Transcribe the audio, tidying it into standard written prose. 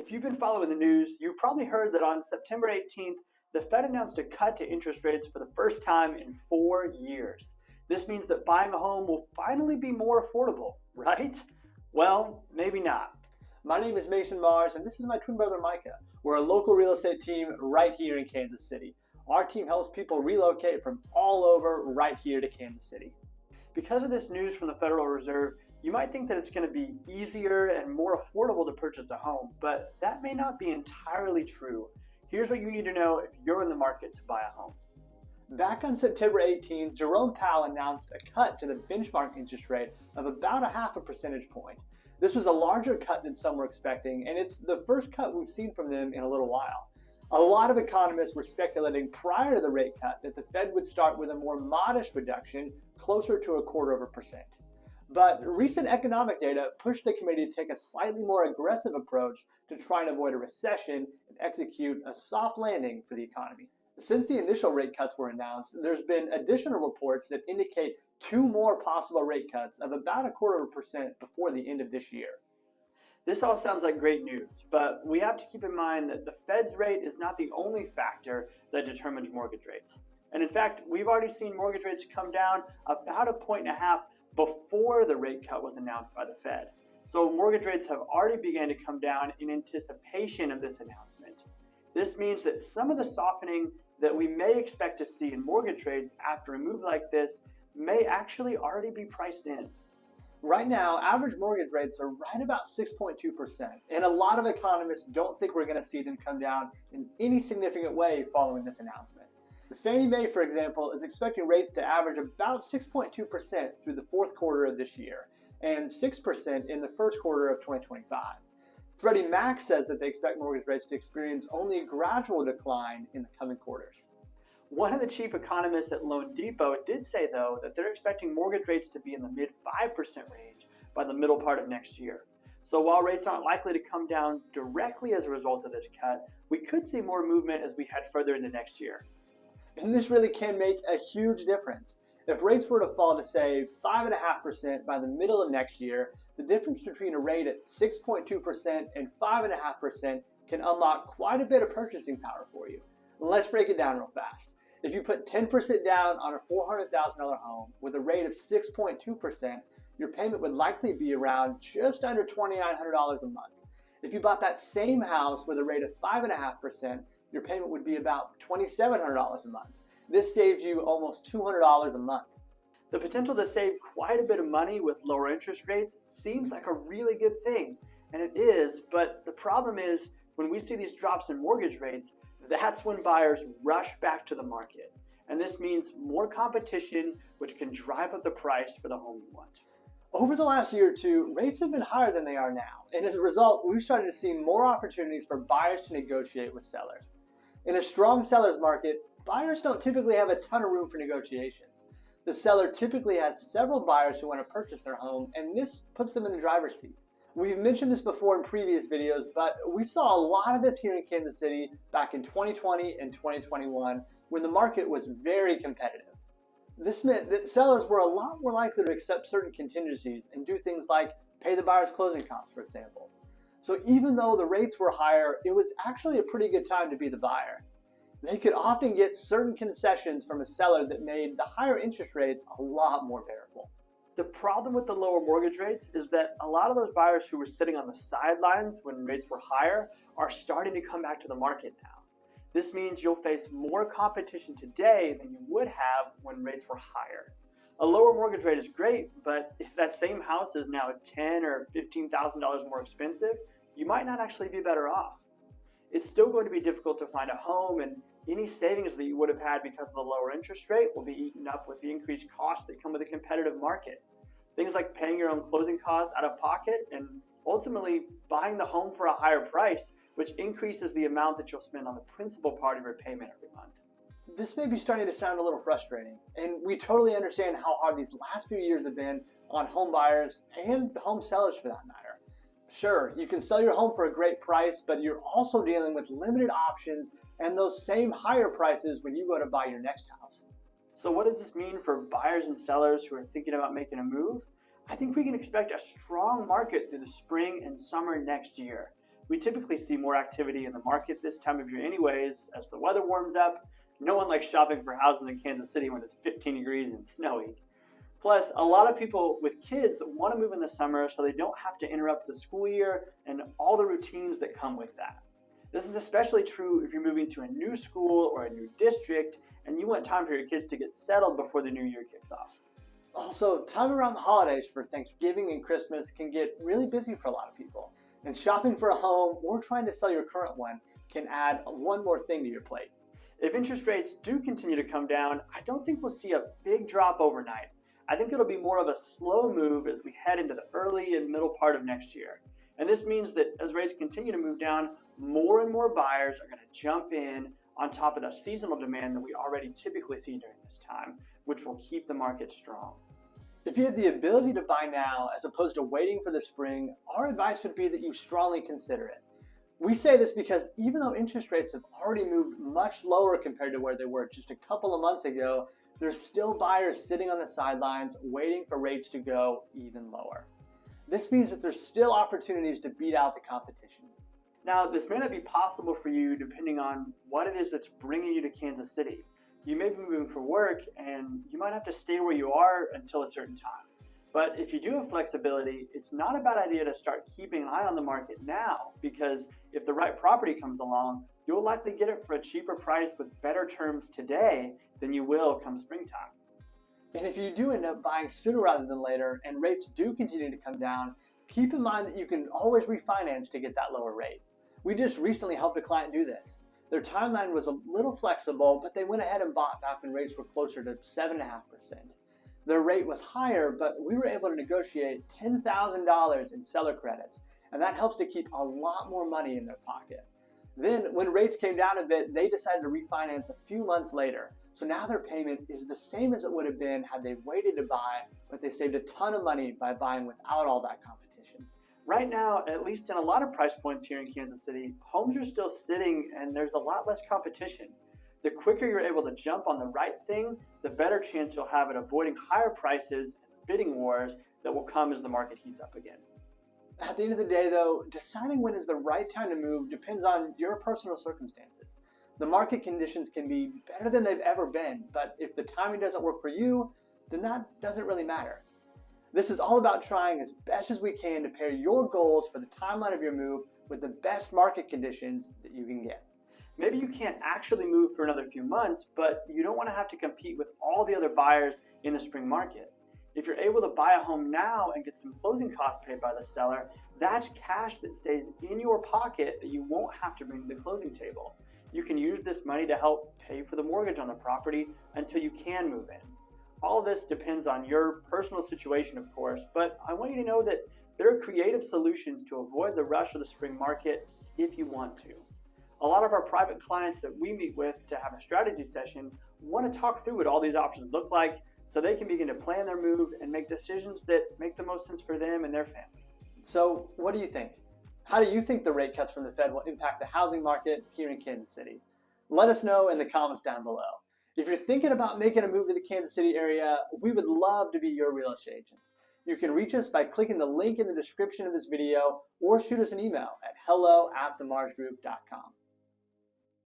If you've been following the news, you probably heard that on September 18th, the Fed announced a cut to interest rates for the first time in 4 years. This means that buying a home will finally be more affordable, right? Well, maybe not. My name is Mason Mars, and this is my twin brother Micah. We're a local real estate team right here in Kansas City. Our team helps people relocate from all over right here to Kansas City. Because of this news from the Federal Reserve, you might think that it's going to be easier and more affordable to purchase a home, but that may not be entirely true. Here's what you need to know if you're in the market to buy a home. Back on September 18th, Jerome Powell announced a cut to the benchmark interest rate of about 0.5 percentage point. This was a larger cut than some were expecting, and it's the first cut we've seen from them in a little while. A lot of economists were speculating prior to the rate cut that the Fed would start with a more modest reduction, closer to 0.25%. But recent economic data pushed the committee to take a slightly more aggressive approach to try and avoid a recession and execute a soft landing for the economy. Since the initial rate cuts were announced, there's been additional reports that indicate 2 more possible rate cuts of about 0.25% before the end of this year. This all sounds like great news, but we have to keep in mind that the Fed's rate is not the only factor that determines mortgage rates. And in fact, we've already seen mortgage rates come down about 1.5 points before the rate cut was announced by the Fed. So mortgage rates have already begun to come down in anticipation of this announcement. This means that some of the softening that we may expect to see in mortgage rates after a move like this may actually already be priced in. Right now, average mortgage rates are right about 6.2%, and a lot of economists don't think we're going to see them come down in any significant way following this announcement. Fannie Mae, for example, is expecting rates to average about 6.2% through the fourth quarter of this year, and 6% in the first quarter of 2025. Freddie Mac says that they expect mortgage rates to experience only a gradual decline in the coming quarters. One of the chief economists at loanDepot did say, though, that they're expecting mortgage rates to be in the mid 5% range by the middle part of next year. So while rates aren't likely to come down directly as a result of this cut, we could see more movement as we head further into next year. And this really can make a huge difference. If rates were to fall to, say, 5.5% by the middle of next year, the difference between a rate at 6.2% and 5.5% can unlock quite a bit of purchasing power for you. Let's break it down real fast. If you put 10% down on a $400,000 home with a rate of 6.2%, your payment would likely be around just under $2,900 a month. If you bought that same house with a rate of 5.5%, your payment would be about $2,700 a month. This saves you almost $200 a month. The potential to save quite a bit of money with lower interest rates seems like a really good thing, and it is, but the problem is when we see these drops in mortgage rates, that's when buyers rush back to the market. And this means more competition, which can drive up the price for the home you want. Over the last year or two, rates have been higher than they are now, and as a result, we've started to see more opportunities for buyers to negotiate with sellers. In a strong seller's market, buyers don't typically have a ton of room for negotiations. The seller typically has several buyers who want to purchase their home, and this puts them in the driver's seat. We've mentioned this before in previous videos, but we saw a lot of this here in Kansas City back in 2020 and 2021 when the market was very competitive. This meant that sellers were a lot more likely to accept certain contingencies and do things like pay the buyer's closing costs, for example. So even though the rates were higher, it was actually a pretty good time to be the buyer. They could often get certain concessions from a seller that made the higher interest rates a lot more bearable. The problem with the lower mortgage rates is that a lot of those buyers who were sitting on the sidelines when rates were higher are starting to come back to the market now. This means you'll face more competition today than you would have when rates were higher. A lower mortgage rate is great, but if that same house is now $10,000 or $15,000 more expensive, you might not actually be better off. It's still going to be difficult to find a home, and any savings that you would have had because of the lower interest rate will be eaten up with the increased costs that come with a competitive market. Things like paying your own closing costs out of pocket and ultimately buying the home for a higher price, which increases the amount that you'll spend on the principal part of your payment every month. This may be starting to sound a little frustrating, and we totally understand how hard these last few years have been on home buyers and home sellers for that matter. Sure, you can sell your home for a great price, but you're also dealing with limited options and those same higher prices when you go to buy your next house. So what does this mean for buyers and sellers who are thinking about making a move? I think we can expect a strong market through the spring and summer next year. We typically see more activity in the market this time of year anyways, as the weather warms up. No one likes shopping for houses in Kansas City when it's 15 degrees and snowy. Plus, a lot of people with kids want to move in the summer so they don't have to interrupt the school year and all the routines that come with that. This is especially true if you're moving to a new school or a new district and you want time for your kids to get settled before the new year kicks off. Also, time around the holidays for Thanksgiving and Christmas can get really busy for a lot of people. And shopping for a home or trying to sell your current one can add one more thing to your plate. If interest rates do continue to come down, I don't think we'll see a big drop overnight. I think it'll be more of a slow move as we head into the early and middle part of next year. And this means that as rates continue to move down, more and more buyers are going to jump in on top of the seasonal demand that we already typically see during this time, which will keep the market strong. If you have the ability to buy now as opposed to waiting for the spring, our advice would be that you strongly consider it. We say this because even though interest rates have already moved much lower compared to where they were just a couple of months ago, there's still buyers sitting on the sidelines waiting for rates to go even lower. This means that there's still opportunities to beat out the competition. Now, this may not be possible for you depending on what it is that's bringing you to Kansas City. You may be moving for work and you might have to stay where you are until a certain time. But if you do have flexibility, it's not a bad idea to start keeping an eye on the market now, because if the right property comes along, you'll likely get it for a cheaper price with better terms today than you will come springtime. And if you do end up buying sooner rather than later and rates do continue to come down, keep in mind that you can always refinance to get that lower rate. We just recently helped a client do this. Their timeline was a little flexible, but they went ahead and bought back when rates were closer to 7.5%. Their rate was higher, but we were able to negotiate $10,000 in seller credits, and that helps to keep a lot more money in their pocket. Then, when rates came down a bit, they decided to refinance a few months later. So now their payment is the same as it would have been had they waited to buy, but they saved a ton of money by buying without all that competition. Right now, at least in a lot of price points here in Kansas City, homes are still sitting and there's a lot less competition. The quicker you're able to jump on the right thing, the better chance you'll have at avoiding higher prices and bidding wars that will come as the market heats up again. At the end of the day, though, deciding when is the right time to move depends on your personal circumstances. The market conditions can be better than they've ever been, but if the timing doesn't work for you, then that doesn't really matter. This is all about trying as best as we can to pair your goals for the timeline of your move with the best market conditions that you can get. Maybe you can't actually move for another few months, but you don't want to have to compete with all the other buyers in the spring market. If you're able to buy a home now and get some closing costs paid by the seller, that's cash that stays in your pocket that you won't have to bring to the closing table. You can use this money to help pay for the mortgage on the property until you can move in. All of this depends on your personal situation, of course, but I want you to know that there are creative solutions to avoid the rush of the spring market if you want to. A lot of our private clients that we meet with to have a strategy session want to talk through what all these options look like so they can begin to plan their move and make decisions that make the most sense for them and their family. So what do you think? How do you think the rate cuts from the Fed will impact the housing market here in Kansas City? Let us know in the comments down below. If you're thinking about making a move to the Kansas City area, we would love to be your real estate agents. You can reach us by clicking the link in the description of this video or shoot us an email at hello@themarshgroup.com.